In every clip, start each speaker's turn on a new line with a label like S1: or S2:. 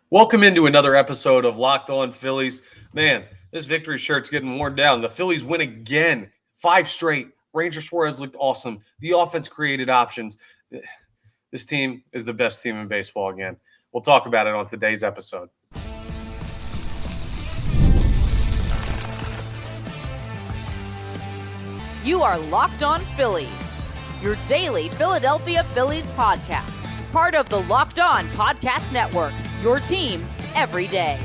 S1: Welcome into another episode of Locked On Phillies. Man, this victory shirt's getting worn down. The Phillies win again, 5 straight. Ranger Suarez looked awesome. The offense created options. This team is the best team in baseball again. We'll talk about it on today's episode.
S2: You are Locked On Phillies, your daily Philadelphia Phillies podcast. Part of the Locked On Podcast Network, your team every day.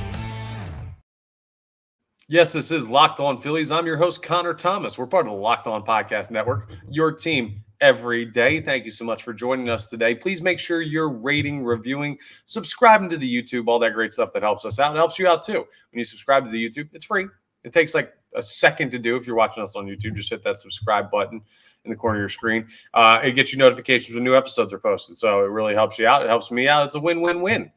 S1: Yes, this is Locked On Phillies. I'm your host, Connor Thomas. We're part of the Locked On Podcast Network, your team every day. Thank you so much for joining us today. Please make sure you're rating, reviewing, subscribing to the YouTube, all that great stuff that helps us out. It helps you out too. When you subscribe to the YouTube, it's free. It takes like a second to do. If you're watching us on YouTube, just hit that subscribe button in the corner of your screen. It gets you notifications when new episodes are posted. So it really helps you out. It helps me out. It's a win-win-win.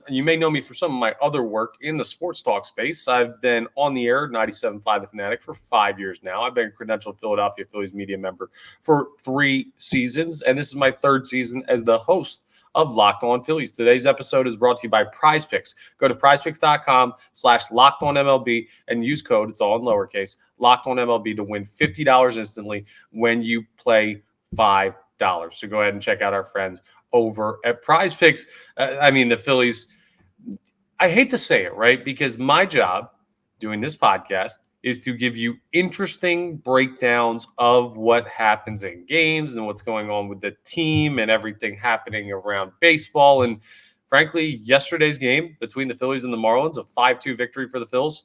S1: You may know me for some of my other work in the sports talk space. I've been on the air, 97.5 The Fanatic, for 5 years now. I've been a credentialed Philadelphia Phillies media member for 3 seasons, and this is my 3rd season as the host of Locked On Phillies. Today's episode is brought to you by Prize Picks. Go to prizepicks.com/LockedOnMLB and use code, it's all in lowercase, LockedOnMLB to win $50 instantly when you play $5. So go ahead and check out our friends over at Prize Picks. The Phillies, I hate to say it, right? Because my job doing this podcast is to give you interesting breakdowns of what happens in games and what's going on with the team and everything happening around baseball. And frankly, yesterday's game between the Phillies and the Marlins, a 5-2 victory for the Phils,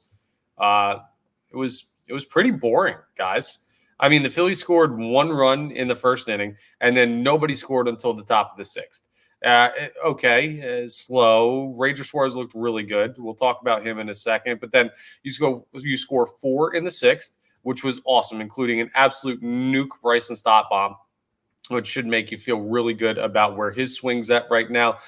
S1: it was pretty boring, guys. The Phillies scored 1 run in the first inning, and then nobody scored until the top of the 6th. Slow. Ranger Suarez looked really good. We'll talk about him in a second. But then you score 4 in the 6th, which was awesome, including an absolute nuke Bryson stop bomb, which should make you feel really good about where his swing's at right now.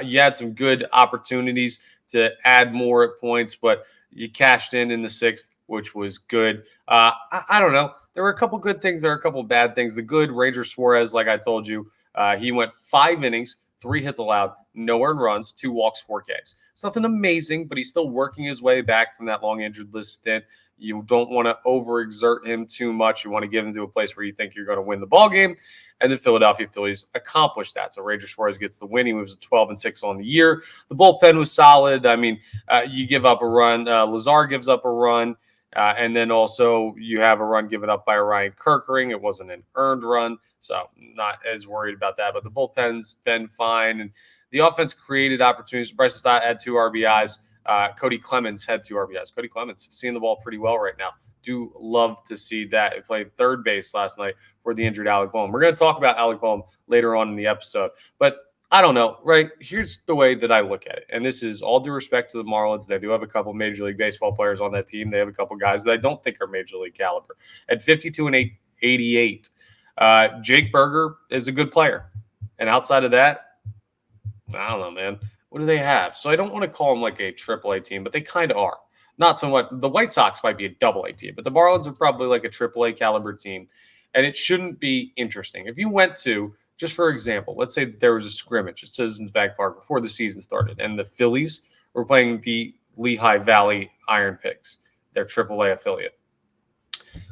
S1: You had some good opportunities to add more at points, but you cashed in the 6th, which was good. I don't know. There were a couple good things. There were a couple bad things. The good Ranger Suarez, like I told you, he went 5 innings, 3 hits allowed, no earned runs, 2 walks, 4 Ks. It's nothing amazing, but he's still working his way back from that long injured list stint. You don't want to overexert him too much. You want to get him to a place where you think you're going to win the ball game. And the Philadelphia Phillies accomplished that. So Ranger Suarez gets the win. He moves to 12-6 on the year. The bullpen was solid. You give up a run. Lazar gives up a run. And then also you have a run given up by Ryan Kirkering. It wasn't an earned run, so not as worried about that. But the bullpen's been fine. And the offense created opportunities. Bryce Harper had 2 RBIs. Cody Clemens had 2 RBIs. Cody Clemens seeing the ball pretty well right now. Do love to see that. He played third base last night for the injured Alec Bohm. We're going to talk about Alec Bohm later on in the episode. But I don't know, right? Here's the way that I look at it. And this is all due respect to the Marlins. They do have a couple Major League Baseball players on that team. They have a couple guys that I don't think are Major League caliber. At 52 and 88, Jake Berger is a good player. And outside of that, I don't know, man. What do they have? So I don't want to call them like a AAA team, but they kind of are. Not so much. The White Sox might be a AA team, but the Marlins are probably like a AAA caliber team. And it shouldn't be interesting. If you went to, just for example, let's say there was a scrimmage at Citizens Bank Park before the season started, and the Phillies were playing the Lehigh Valley Iron Pigs, their AAA affiliate.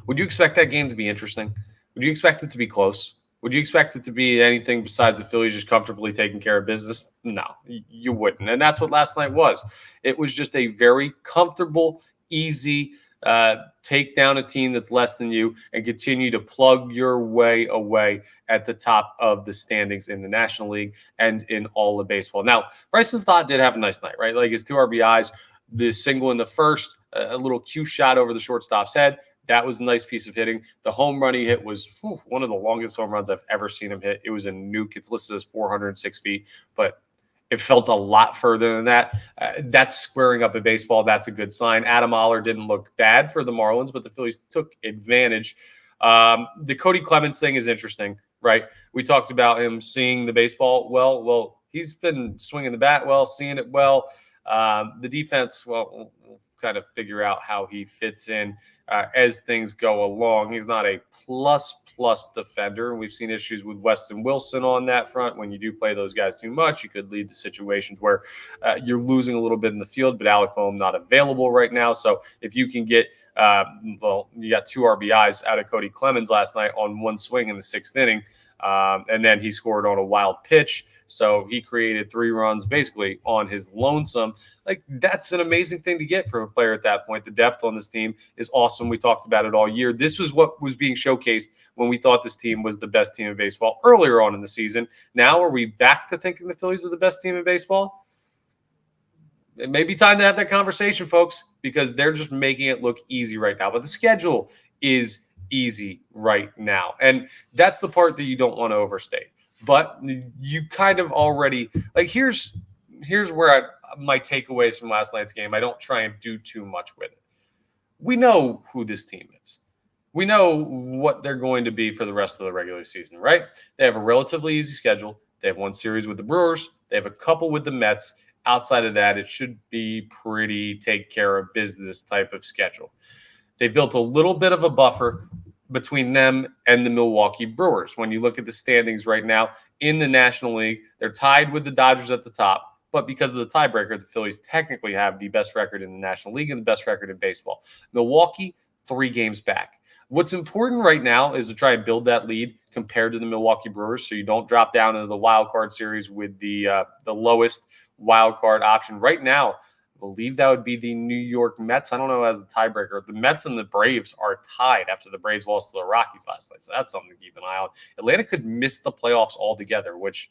S1: Would you expect that game to be interesting? Would you expect it to be close? Would you expect it to be anything besides the Phillies just comfortably taking care of business? No, you wouldn't. And that's what last night was. It was just a very comfortable, easy take down a team that's less than you and continue to plug your way away at the top of the standings in the National League and in all of baseball. Now, Bryson Stott did have a nice night, right? Like his 2 RBIs, the single in the first, a little cue shot over the shortstop's head. That was a nice piece of hitting. The home run he hit was one of the longest home runs I've ever seen him hit. It was a nuke. It's listed as 406 feet, but it felt a lot further than that. That's squaring up in baseball. That's a good sign. Adam Oller didn't look bad for the Marlins, but the Phillies took advantage. The Cody Clemens thing is interesting, right? We talked about him seeing the baseball well. Well, he's been swinging the bat well, seeing it well. The defense, well, we'll kind of figure out how he fits in. as things go along. He's not a plus defender. We've seen issues with Weston Wilson on that front. When you do play those guys too much, you could lead to situations where you're losing a little bit in the field, but Alec Bohm not available right now. So if you can get, you got 2 RBIs out of Cody Clemens last night on one swing in the 6th inning. And then he scored on a wild pitch. So he created 3 runs basically on his lonesome. Like, that's an amazing thing to get from a player at that point. The depth on this team is awesome. We talked about it all year. This was what was being showcased when we thought this team was the best team in baseball earlier on in the season. Now, are we back to thinking the Phillies are the best team in baseball? It may be time to have that conversation, folks, because they're just making it look easy right now. But the schedule is easy right now. And that's the part that you don't want to overstate. But you kind of already, like, here's where my takeaways from last night's game. I don't try and do too much with it. We know who this team is. We know what they're going to be for the rest of the regular season, right? They have a relatively easy schedule. They have 1 series with the Brewers. They have a couple with the Mets. Outside of that, it should be pretty take care of business type of schedule. They built a little bit of a buffer between them and the Milwaukee Brewers. When you look at the standings right now in the National League, they're tied with the Dodgers at the top. But because of the tiebreaker, the Phillies technically have the best record in the National League and the best record in baseball. Milwaukee, 3 games back. What's important right now is to try and build that lead compared to the Milwaukee Brewers, so you don't drop down into the wild card series with the lowest wild card option. Right now, I believe that would be the New York Mets. I don't know as the tiebreaker. The Mets and the Braves are tied after the Braves lost to the Rockies last night, so that's something to keep an eye on. Atlanta could miss the playoffs altogether, which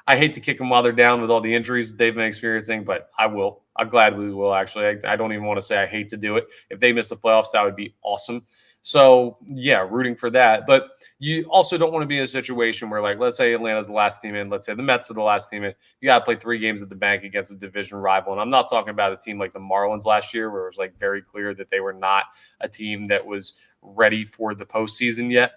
S1: I hate to kick them while they're down with all the injuries they've been experiencing, but I will. I gladly will, actually. I don't even want to say I hate to do it. If they miss the playoffs, that would be awesome. So, yeah, rooting for that. But you also don't want to be in a situation where, like, let's say Atlanta's the last team in. Let's say the Mets are the last team in. You got to play 3 games at the bank against a division rival. And I'm not talking about a team like the Marlins last year where it was, like, very clear that they were not a team that was ready for the postseason yet.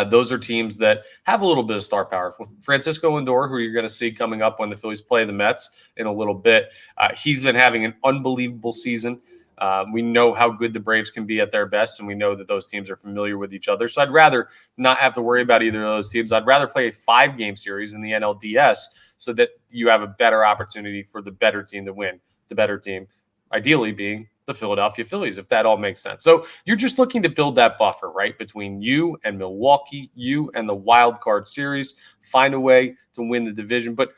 S1: Those are teams that have a little bit of star power. Francisco Lindor, who you're going to see coming up when the Phillies play the Mets in a little bit, he's been having an unbelievable season. We know how good the Braves can be at their best, and we know that those teams are familiar with each other. So I'd rather not have to worry about either of those teams. I'd rather play a 5-game series in the NLDS so that you have a better opportunity for the better team to win. The better team, ideally, being the Philadelphia Phillies, if that all makes sense. So you're just looking to build that buffer, right, between you and Milwaukee, you and the wild card series, find a way to win the division. But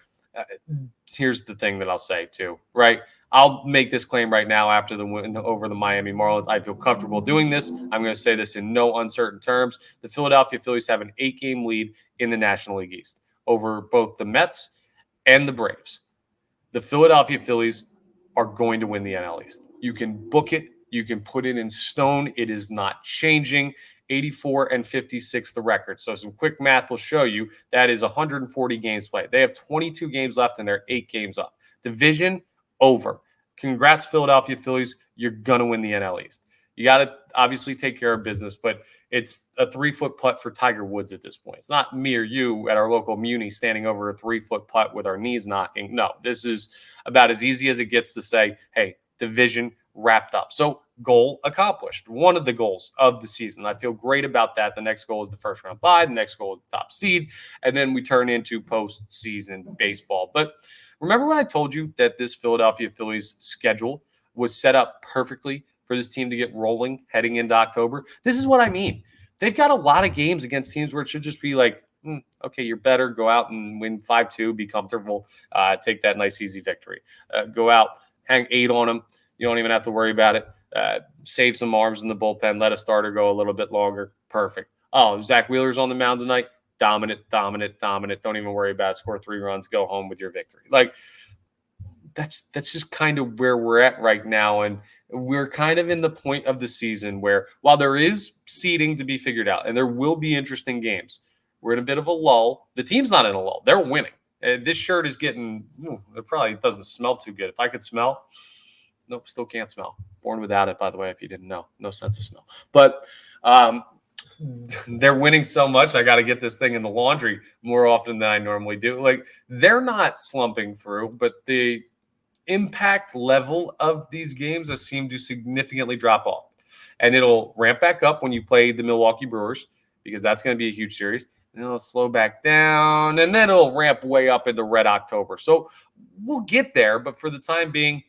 S1: here's the thing that I'll say too, right? I'll make this claim right now after the win over the Miami Marlins. I feel comfortable doing this. I'm going to say this in no uncertain terms. The Philadelphia Phillies have an 8-game lead in the National League East over both the Mets and the Braves. The Philadelphia Phillies are going to win the NL East. You can book it. You can put it in stone. It is not changing. 84-56 the record. So some quick math will show you that is 140 games played. They have 22 games left and they're 8 games up. Division over. Congrats, Philadelphia Phillies. You're going to win the NL East. You got to obviously take care of business, but it's a 3-foot putt for Tiger Woods at this point. It's not me or you at our local muni standing over a 3-foot putt with our knees knocking. No, this is about as easy as it gets to say, hey, division wrapped up. So goal accomplished. One of the goals of the season. I feel great about that. The next goal is the first round bye. The next goal is the top seed. And then we turn into postseason baseball. But remember when I told you that this Philadelphia Phillies schedule was set up perfectly for this team to get rolling heading into October? This is what I mean. They've got a lot of games against teams where it should just be like, okay, you're better. Go out and win 5-2, be comfortable, take that nice, easy victory. Go out, hang 8 on them. You don't even have to worry about it. Save some arms in the bullpen. Let a starter go a little bit longer. Perfect. Oh, Zack Wheeler's on the mound tonight. Dominant. Don't even worry about it. Score 3 runs. Go home with your victory. Like, that's just kind of where we're at right now. And we're kind of in the point of the season where, while there is seeding to be figured out and there will be interesting games, we're in a bit of a lull. The team's not in a lull. They're winning. This shirt is getting it probably doesn't smell too good. If I could smell, nope, still can't smell. Born without it, by the way, if you didn't know. No sense of smell. But they're winning so much, I got to get this thing in the laundry more often than I normally do. Like, they're not slumping through, but impact level of these games has seemed to significantly drop off. And it'll ramp back up when you play the Milwaukee Brewers, because that's going to be a huge series. And it'll slow back down, and then it'll ramp way up into Red October. So we'll get there, but for the time being,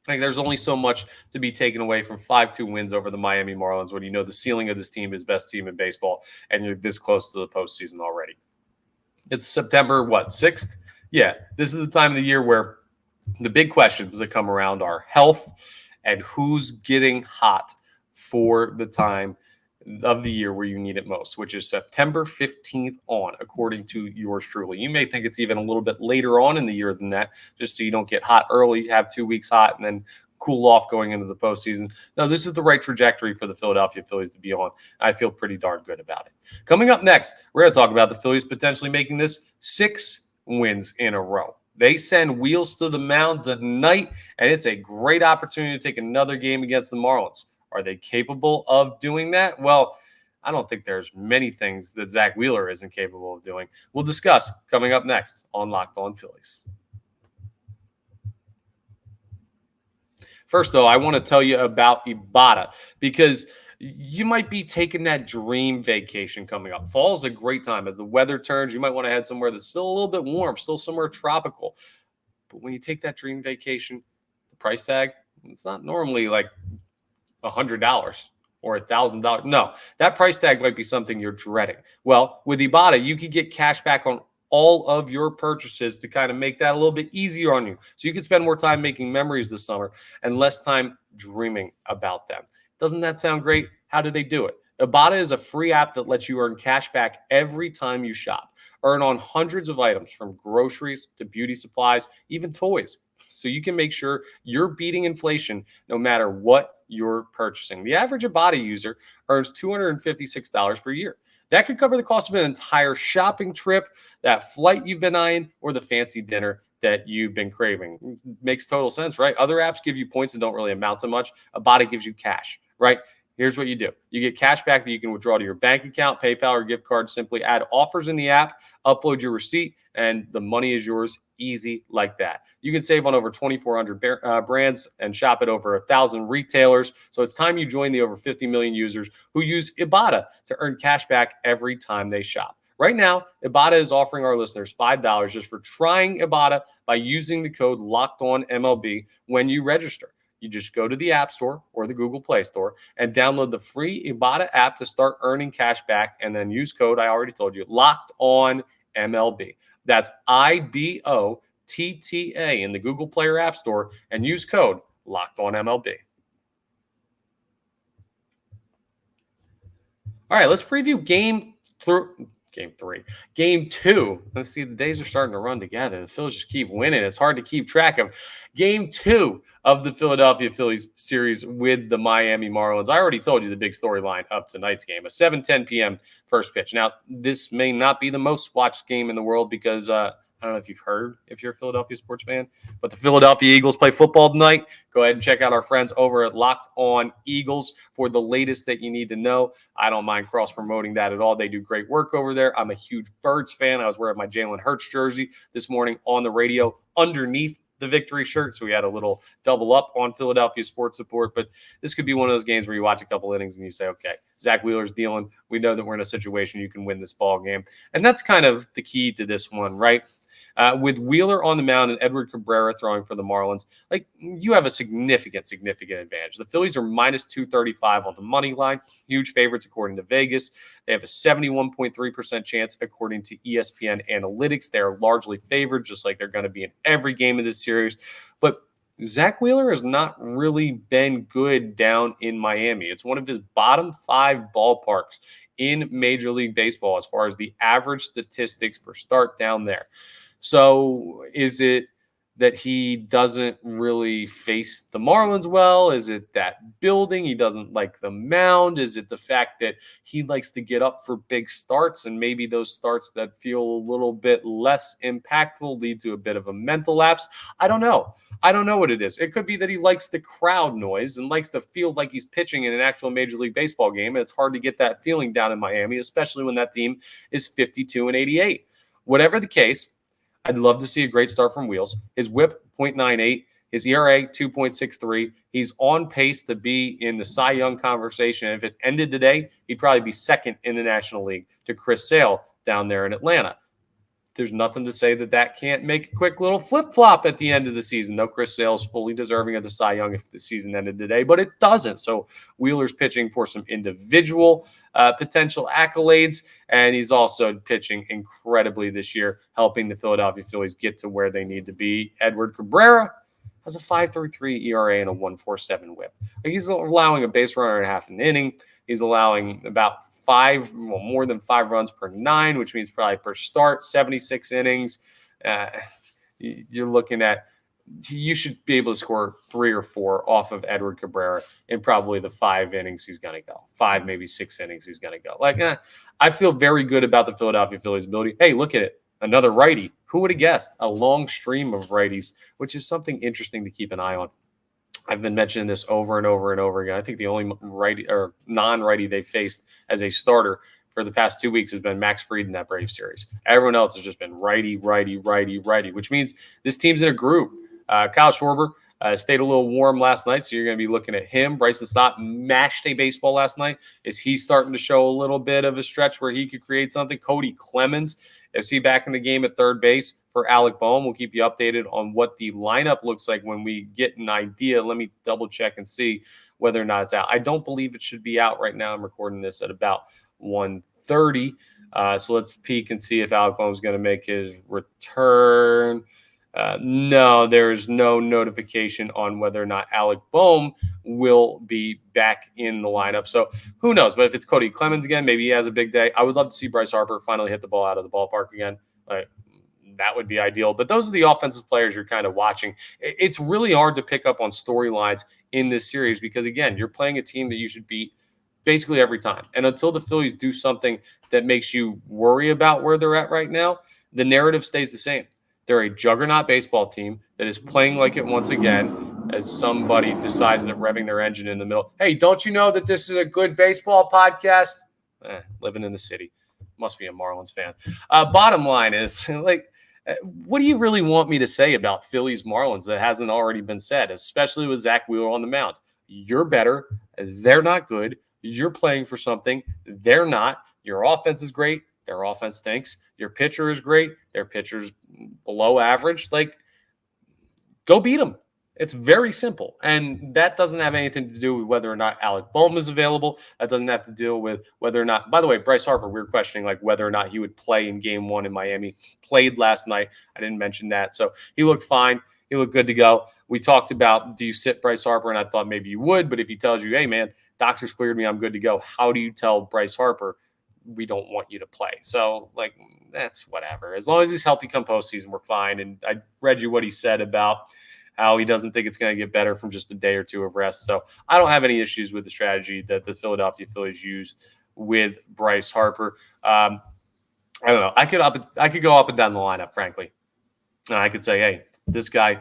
S1: like, there's only so much to be taken away from 5-2 wins over the Miami Marlins when you know the ceiling of this team is best team in baseball, and you're this close to the postseason already. It's September, 6th? Yeah, this is the time of the year where the big questions that come around are health and who's getting hot for the time of the year where you need it most, which is September 15th on, according to yours truly. You may think it's even a little bit later on in the year than that, just so you don't get hot early, have 2 weeks hot, and then cool off going into the postseason. No, this is the right trajectory for the Philadelphia Phillies to be on. I feel pretty darn good about it. Coming up next, we're going to talk about the Phillies potentially making this 6 wins in a row. They send Wheels to the mound tonight, and it's a great opportunity to take another game against the Marlins. Are they capable of doing that? Well, I don't think there's many things that Zack Wheeler isn't capable of doing. We'll discuss coming up next on Locked On Phillies. First, though, I want to tell you about Ibata, because you might be taking that dream vacation coming up. Fall is a great time. As the weather turns, you might want to head somewhere that's still a little bit warm, still somewhere tropical. But when you take that dream vacation, the price tag, it's not normally like $100 or $1,000. No, that price tag might be something you're dreading. Well, with Ibata, you can get cash back on all of your purchases to kind of make that a little bit easier on you. So you can spend more time making memories this summer and less time dreaming about them. Doesn't that sound great? How do they do it? Ibata is a free app that lets you earn cash back every time you shop. Earn on hundreds of items, from groceries to beauty supplies, even toys. So you can make sure you're beating inflation no matter what you're purchasing. The average Ibata user earns $256 per year. That could cover the cost of an entire shopping trip, that flight you've been eyeing, or the fancy dinner that you've been craving. Makes total sense, right? Other apps give you points that don't really amount to much. Ibata gives you cash, right? Here's what you do. You get cash back that you can withdraw to your bank account, PayPal, or gift card. Simply add offers in the app, upload your receipt, and the money is yours, easy like that. You can save on over 2,400 brands and shop at over 1,000 retailers. So it's time you join the over 50 million users who use Ibata to earn cash back every time they shop. Right now, Ibata is offering our listeners $5 just for trying Ibata by using the code LOCKEDONMLB when you register. You just go to the App Store or the Google Play Store and download the free Ibata app to start earning cash back, and then use code, I already told you, LOCKEDONMLB. That's IBOTTA in the Google Play or App Store, and use code LOCKEDONMLB. All right, let's preview Game 2. Let's see, the days are starting to run together. The Phillies just keep winning. It's hard to keep track of. Game 2 of the Philadelphia Phillies series with the Miami Marlins. I already told you the big storyline of tonight's game, a 7:10 p.m. first pitch. Now, this may not be the most watched game in the world because I don't know if you've heard, if you're a Philadelphia sports fan, but the Philadelphia Eagles play football tonight. Go ahead and check out our friends over at Locked On Eagles for the latest that you need to know. I don't mind cross-promoting that at all. They do great work over there. I'm a huge Birds fan. I was wearing my Jalen Hurts jersey this morning on the radio underneath the victory shirt, so we had a little double up on Philadelphia sports support. But this could be one of those games where you watch a couple innings and you say, okay, Zack Wheeler's dealing. We know that we're in a situation you can win this ball game. And that's kind of the key to this one, right? With Wheeler on the mound and Edward Cabrera throwing for the Marlins, like, you have a significant advantage. The Phillies are minus 235 on the money line, huge favorites according to Vegas. They have a 71.3% chance according to ESPN Analytics. They're largely favored, just like they're going to be in every game of this series. But Zack Wheeler has not really been good down in Miami. It's one of his bottom 5 ballparks in Major League Baseball as far as the average statistics per start down there. So is it that he doesn't really face the Marlins well? Is it that building? He doesn't like the mound? Is it the fact that he likes to get up for big starts, and maybe those starts that feel a little bit less impactful lead to a bit of a mental lapse? I don't know. I don't know what it is. It could be that he likes the crowd noise and likes to feel like he's pitching in an actual Major League Baseball game. And it's hard to get that feeling down in Miami, especially when that team is 52-88. Whatever the case, I'd love to see a great start from Wheels. His whip, .98, His ERA, 2.63. He's on pace to be in the Cy Young conversation. If it ended today, he'd probably be second in the National League to Chris Sale down there in Atlanta. There's nothing to say that can't make a quick little flip-flop at the end of the season, though Chris Sale is fully deserving of the Cy Young if the season ended today, but it doesn't. So Wheeler's pitching for some individual potential accolades, and he's also pitching incredibly this year, helping the Philadelphia Phillies get to where they need to be. Edward Cabrera has a 5.33 ERA and a 1.47 WHIP. He's allowing a base runner and a half an inning. He's allowing about more than 5 runs per 9, which means probably per start, 76 innings. You're looking at, you should be able to score 3 or 4 off of Edward Cabrera in probably the 5 innings he's going to go. 5, maybe 6 innings he's going to go. I feel very good about the Philadelphia Phillies' ability. Hey, look at it. Another righty. Who would have guessed? A long stream of righties, which is something interesting to keep an eye on. I've been mentioning this over and over and over again. I think the only righty or non-righty they faced as a starter for the past 2 weeks has been Max Fried in that Braves series. Everyone else has just been righty, which means this team's in a groove. Kyle Schwarber stayed a little warm last night, so you're going to be looking at him. Bryce Harper mashed a baseball last night. Is he starting to show a little bit of a stretch where he could create something? Cody Clemens, is he back in the game at third base for Alec Bohm? We'll keep you updated on what the lineup looks like when we get an idea. Let me double check and see whether or not it's out. I don't believe it should be out right now. I'm recording this at about 1:30. So let's peek and see if Alec Bohm is going to make his return. No, there's no notification on whether or not Alec Bohm will be back in the lineup. So who knows? But if it's Cody Clemens again, maybe he has a big day. I would love to see Bryce Harper finally hit the ball out of the ballpark again. That would be ideal. But those are the offensive players you're kind of watching. It's really hard to pick up on storylines in this series because, again, you're playing a team that you should beat basically every time. And until the Phillies do something that makes you worry about where they're at right now, the narrative stays the same. They're a juggernaut baseball team that is playing like it once again as somebody decides that revving their engine in the middle. Hey, don't you know that this is a good baseball podcast? Living in the city. Must be a Marlins fan. Bottom line is, what do you really want me to say about Phillies Marlins that hasn't already been said, especially with Zack Wheeler on the mound? You're better. They're not good. You're playing for something. They're not. Your offense is great. Their offense stinks. Your pitcher is great. Their pitcher's below average. Go beat them. It's very simple. And that doesn't have anything to do with whether or not Alec Bohm is available. That doesn't have to deal with whether or not, by the way, Bryce Harper, we were questioning whether or not he would play in game 1 in Miami. Played last night. I didn't mention that. So he looked fine. He looked good to go. We talked about, do you sit Bryce Harper? And I thought maybe you would. But if he tells you, hey, man, doctors cleared me, I'm good to go. How do you tell Bryce Harper, we don't want you to play? So, that's whatever. As long as he's healthy come postseason, we're fine. And I read you what he said about how he doesn't think it's going to get better from just a day or two of rest. So I don't have any issues with the strategy that the Philadelphia Phillies use with Bryce Harper. I don't know. I could go up and down the lineup, frankly. And I could say, hey, this guy.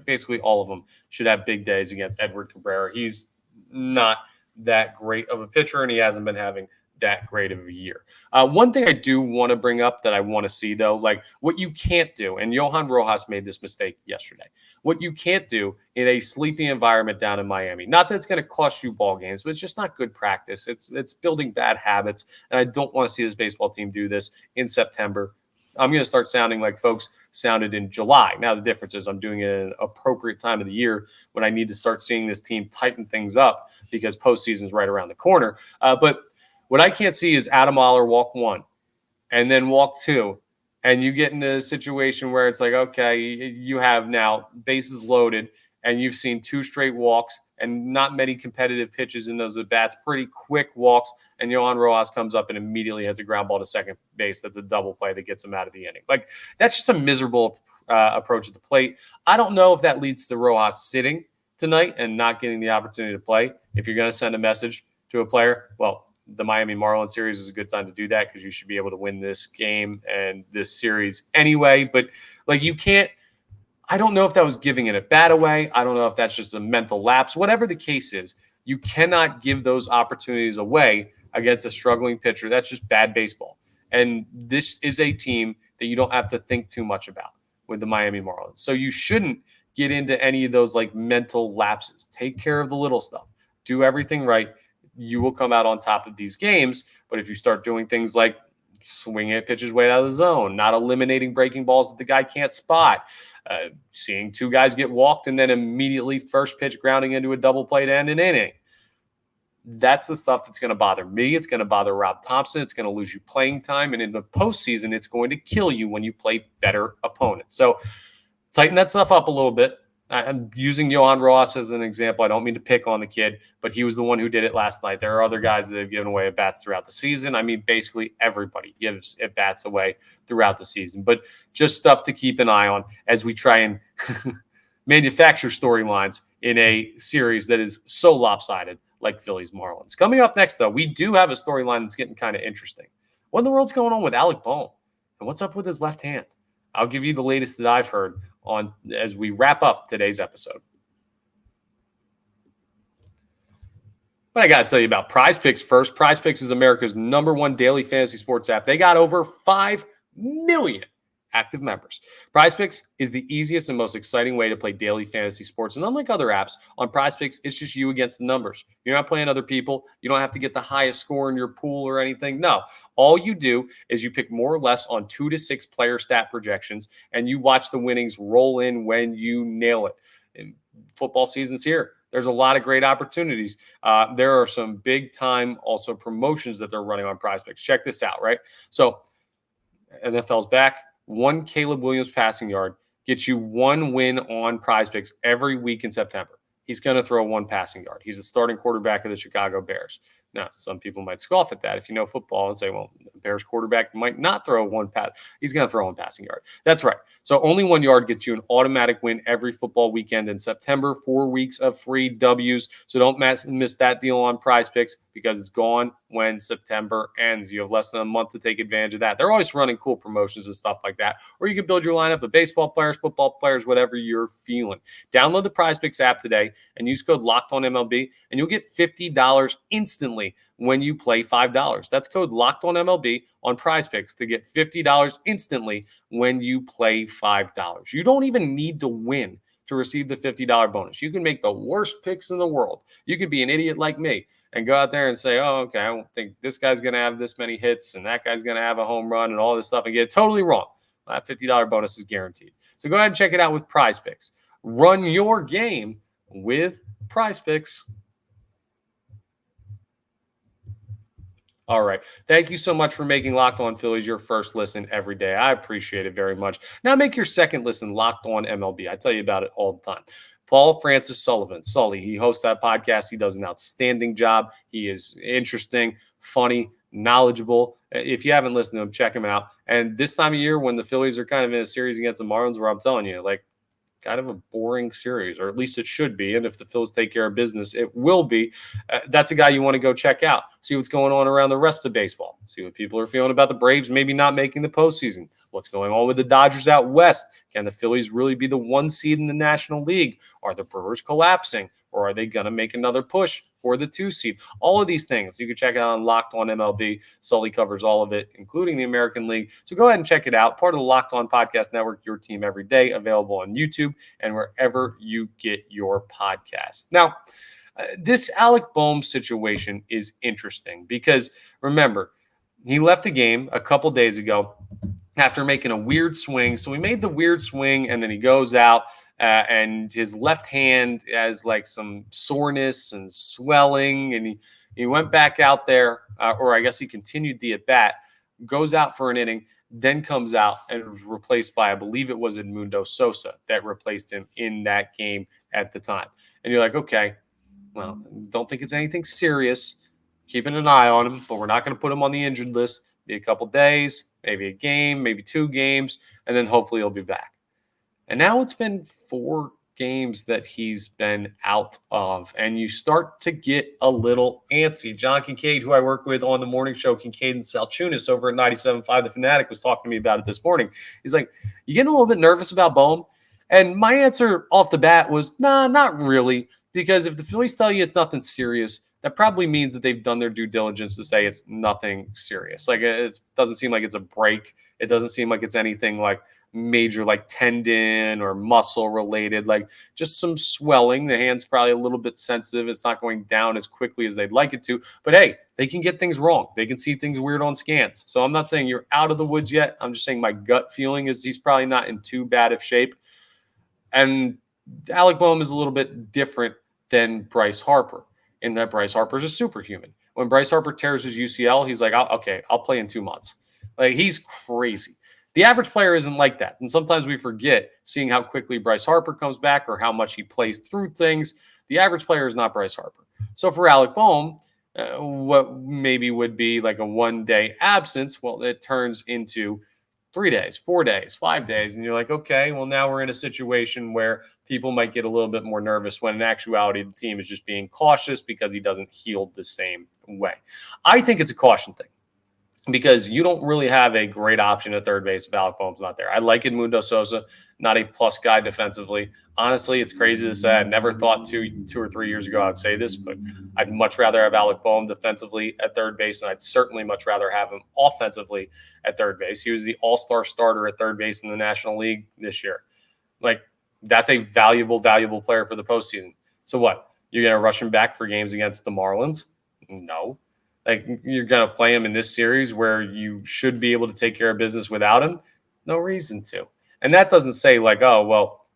S1: Basically all of them should have big days against Edward Cabrera. He's not that great of a pitcher, and he hasn't been having that great of a year. One thing I do want to bring up that I want to see, though, what you can't do, and Johan Rojas made this mistake yesterday, what you can't do in a sleepy environment down in Miami, not that it's going to cost you ball games, but it's just not good practice. It's building bad habits, and I don't want to see this baseball team do this in September. I'm going to start sounding like folks sounded in July. Now, the difference is I'm doing it at an appropriate time of the year when I need to start seeing this team tighten things up because postseason is right around the corner. But what I can't see is Adam Oller walk 1 and then walk 2. And you get into a situation where it's okay, you have now bases loaded and you've seen 2 straight walks and not many competitive pitches in those at-bats, pretty quick walks. And Johan Rojas comes up and immediately hits a ground ball to second base. That's a double play that gets him out of the inning. That's just a miserable approach at the plate. I don't know if that leads to Rojas sitting tonight and not getting the opportunity to play. If you're going to send a message to a player, well, the Miami Marlins series is a good time to do that because you should be able to win this game and this series anyway. But you can't, I don't know if that was giving it a bat away. I don't know if that's just a mental lapse. Whatever the case is, you cannot give those opportunities away against a struggling pitcher. That's just bad baseball. And this is a team that you don't have to think too much about with the Miami Marlins. So you shouldn't get into any of those like mental lapses. Take care of the little stuff. Do everything right. You will come out on top of these games. But if you start doing things like swinging at pitches way out of the zone, not eliminating breaking balls that the guy can't spot, seeing two guys get walked and then immediately first pitch grounding into a double play to end an inning, that's the stuff that's going to bother me. It's going to bother Rob Thompson. It's going to lose you playing time. And in the postseason, it's going to kill you when you play better opponents. So tighten that stuff up a little bit. I'm using Johan Ross as an example. I don't mean to pick on the kid, but he was the one who did it last night. There are other guys that have given away at-bats throughout the season. I mean, basically everybody gives at-bats away throughout the season. But just stuff to keep an eye on as we try and manufacture storylines in a series that is so lopsided like Phillies Marlins. Coming up next, though, we do have a storyline that's getting kind of interesting. What in the world's going on with Alec Bohm? And what's up with his left hand? I'll give you the latest that I've heard on as we wrap up today's episode. But I got to tell you about Prize Picks first. Prize Picks is America's #1 daily fantasy sports app. They got over 5 million active members. Prize Picks is the easiest and most exciting way to play daily fantasy sports. And unlike other apps, on Prize Picks, it's just you against the numbers. You're not playing other people. You don't have to get the highest score in your pool or anything. No, all you do is you pick more or less on 2 to 6 player stat projections, and you watch the winnings roll in when you nail it. And football season's here. There's a lot of great opportunities. There are some big time also promotions that they're running on Prize Picks. Check this out, right? So NFL's back. 1 Caleb Williams passing yard gets you 1 win on Prize Picks every week in September. He's going to throw 1 passing yard. He's the starting quarterback of the Chicago Bears. Now, some people might scoff at that if you know football and say, well, the Bears quarterback might not throw 1 pass. He's going to throw 1 passing yard. That's right. So only 1 yard gets you an automatic win every football weekend in September. 4 weeks of free W's. So don't miss that deal on Prize Picks because it's gone when September ends. You have less than a month to take advantage of that. They're always running cool promotions and stuff like that. Or you can build your lineup of baseball players, football players, whatever you're feeling. Download the Prize Picks app today and use code LOCKEDONMLB, and you'll get $50 instantly when you play $5. That's code LOCKEDONMLB on Prize Picks to get $50 instantly when you play $5. You don't even need to win to receive the $50 bonus. You can make the worst picks in the world. You could be an idiot like me and go out there and say, oh, okay, I don't think this guy's going to have this many hits and that guy's going to have a home run and all this stuff and get it totally wrong. That $50 bonus is guaranteed. So go ahead and check it out with Prize Picks. Run your game with Prize Picks. All right. Thank you so much for making Locked On Phillies your first listen every day. I appreciate it very much. Now make your second listen Locked On MLB. I tell you about it all the time. Paul Francis Sullivan, Sully, he hosts that podcast. He does an outstanding job. He is interesting, funny, knowledgeable. If you haven't listened to him, check him out. And this time of year when the Phillies are kind of in a series against the Marlins, where I'm telling you, like, kind of a boring series, or at least it should be. And if the Phillies take care of business, it will be. That's a guy you want to go check out. See what's going on around the rest of baseball. See what people are feeling about the Braves maybe not making the postseason. What's going on with the Dodgers out west? Can the Phillies really be the 1 seed in the National League? Are the Brewers collapsing? Or are they going to make another push for the 2 seed? All of these things, you can check it out on Locked On MLB. Sully covers all of it, including the American League. So go ahead and check it out. Part of the Locked On Podcast Network, your team every day, available on YouTube and wherever you get your podcasts. Now, this Alec Bohm situation is interesting because, remember, he left a game a couple days ago after making a weird swing. So he made the weird swing, and then he goes out. And his left hand has like some soreness and swelling, and he went back out there, or I guess he continued the at-bat, goes out for an inning, then comes out and was replaced by, I believe it was Edmundo Sosa that replaced him in that game at the time. And you're like, okay, well, don't think it's anything serious, keeping an eye on him, but we're not going to put him on the injured list. Be a couple days, maybe a game, maybe 2 games, and then hopefully he'll be back. And now it's been 4 games that he's been out of, and you start to get a little antsy. John Kincaid, who I work with on the morning show, Kincaid and Salchunas over at 97.5 The Fanatic, was talking to me about it this morning. He's like, you getting a little bit nervous about Bohm? And my answer off the bat was, nah, not really, because if the Phillies tell you it's nothing serious, that probably means that they've done their due diligence to say it's nothing serious. Like, it doesn't seem like it's a break. It doesn't seem like it's anything like major like tendon or muscle related, like just some swelling. The hand's probably a little bit sensitive. It's not going down as quickly as they'd like it to, but hey, they can get things wrong. They can see things weird on scans. So I'm not saying you're out of the woods yet. I'm just saying my gut feeling is he's probably not in too bad of shape. And Alec Bohm is a little bit different than Bryce Harper in that Bryce Harper is a superhuman. When Bryce Harper tears his UCL, he's like, okay, I'll play in 2 months. Like, he's crazy. The average player isn't like that. And sometimes we forget, seeing how quickly Bryce Harper comes back or how much he plays through things. The average player is not Bryce Harper. So for Alec Bohm, what maybe would be like a 1-day absence, well, it turns into 3 days, 4 days, 5 days. And you're like, okay, well, now we're in a situation where people might get a little bit more nervous when in actuality the team is just being cautious because he doesn't heal the same way. I think it's a caution thing because you don't really have a great option at third base if Alec Bohm's not there. I like Edmundo Sosa, not a plus guy defensively. Honestly, it's crazy to say. I never thought two or 3 years ago I'd say this, but I'd much rather have Alec Bohm defensively at third base, and I'd certainly much rather have him offensively at third base. He was the all-star starter at third base in the National League this year. Like, that's a valuable player for the postseason. So what? You're going to rush him back for games against the Marlins? No. Like, you're going to play him in this series where you should be able to take care of business without him? No reason to. And that doesn't say like, oh, well,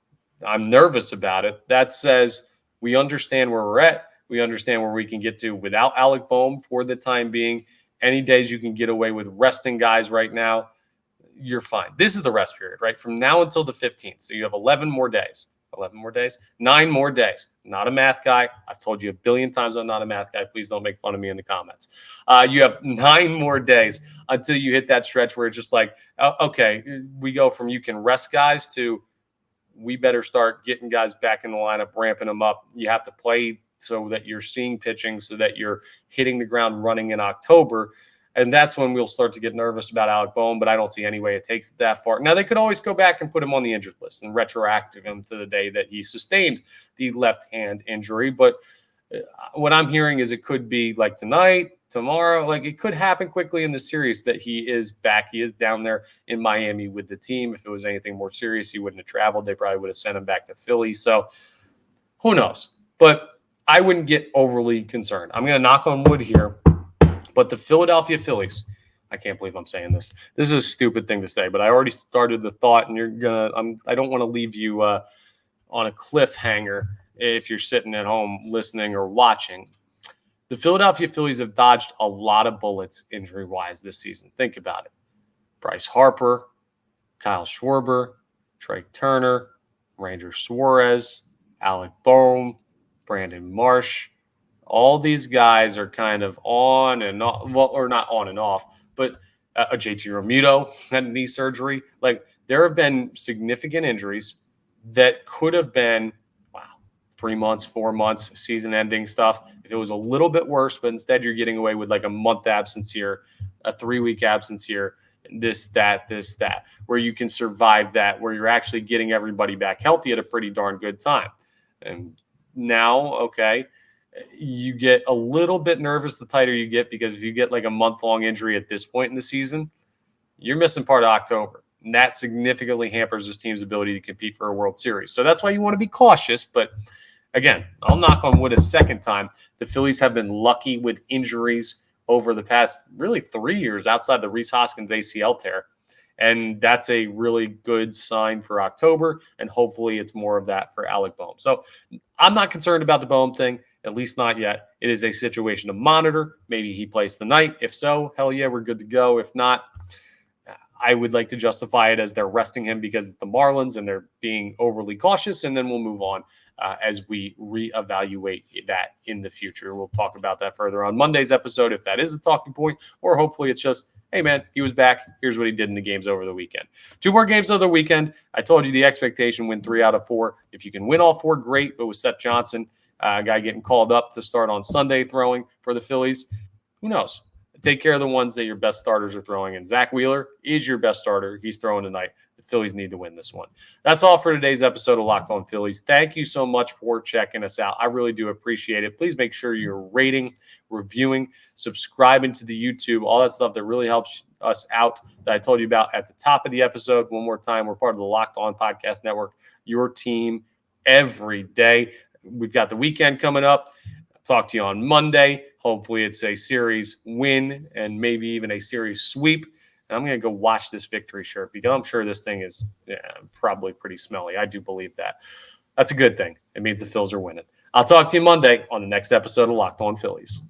S1: I'm nervous about it. That says we understand where we're at. We understand where we can get to without Alec Bohm for the time being. Any days you can get away with resting guys right now, you're fine. This is the rest period, right? From now until the 15th. So you have 11 more days. 11 more days? 9 more days. Not a math guy. I've told you a billion times I'm not a math guy. Please don't make fun of me in the comments. You have 9 more days until you hit that stretch where it's just like, okay, we go from you can rest guys to we better start getting guys back in the lineup, ramping them up. You have to play so that you're seeing pitching, so that you're hitting the ground running in October. And that's when we'll start to get nervous about Alec Bohm, but I don't see any way it takes it that far. Now, they could always go back and put him on the injured list and retroactive him to the day that he sustained the left hand injury. But what I'm hearing is it could be like tonight, tomorrow. Like, it could happen quickly in the series that he is back. He is down there in Miami with the team. If it was anything more serious, he wouldn't have traveled. They probably would have sent him back to Philly. So who knows? But I wouldn't get overly concerned. I'm going to knock on wood here. But the Philadelphia Phillies, I can't believe I'm saying this. This is a stupid thing to say, but I already started the thought, and I don't want to leave you on a cliffhanger if you're sitting at home listening or watching. The Philadelphia Phillies have dodged a lot of bullets injury-wise this season. Think about it. Bryce Harper, Kyle Schwarber, Trey Turner, Ranger Suarez, Alec Bohm, Brandon Marsh. All these guys are kind of on and off, well, or not on and off, but JT Realmuto had knee surgery. Like, there have been significant injuries that could have been, 3 months, 4 months, season-ending stuff. If it was a little bit worse, but instead you're getting away with like a month absence here, a 3-week absence here, this, that, where you can survive that, where you're actually getting everybody back healthy at a pretty darn good time. And now, okay, you get a little bit nervous the tighter you get, because if you get like a month-long injury at this point in the season, you're missing part of October. And that significantly hampers this team's ability to compete for a World Series. So that's why you want to be cautious. But again, I'll knock on wood a second time. The Phillies have been lucky with injuries over the past really 3 years outside the Rhys Hoskins ACL tear. And that's a really good sign for October. And hopefully it's more of that for Alec Bohm. So I'm not concerned about the Bohm thing, at least not yet. It is a situation to monitor. Maybe he plays tonight. If so, hell yeah, we're good to go. If not, I would like to justify it as they're resting him because it's the Marlins and they're being overly cautious, and then we'll move on as we reevaluate that in the future. We'll talk about that further on Monday's episode if that is a talking point, or hopefully it's just, hey, man, he was back. Here's what he did in the games over the weekend. 2 more games over the weekend. I told you the expectation, win 3 out of 4. If you can win all 4, great, but with Seth Johnson, a guy getting called up to start on Sunday throwing for the Phillies, who knows? Take care of the ones that your best starters are throwing. And Zack Wheeler is your best starter. He's throwing tonight. The The Phillies need to win this one. That's all for today's episode of Locked On Phillies. Thank you so much for checking us out. I really do appreciate it. Please make sure you're rating, reviewing, subscribing to the YouTube, all that stuff that really helps us out that I told you about at the top of the episode. One more time, we're part of the Locked On Podcast Network, your team every day. We've got the weekend coming up. I'll talk to you on Monday. Hopefully it's a series win and maybe even a series sweep. And I'm going to go watch this victory shirt because I'm sure this thing is probably pretty smelly. I do believe that. That's a good thing. It means the Phils are winning. I'll talk to you Monday on the next episode of Locked On Phillies.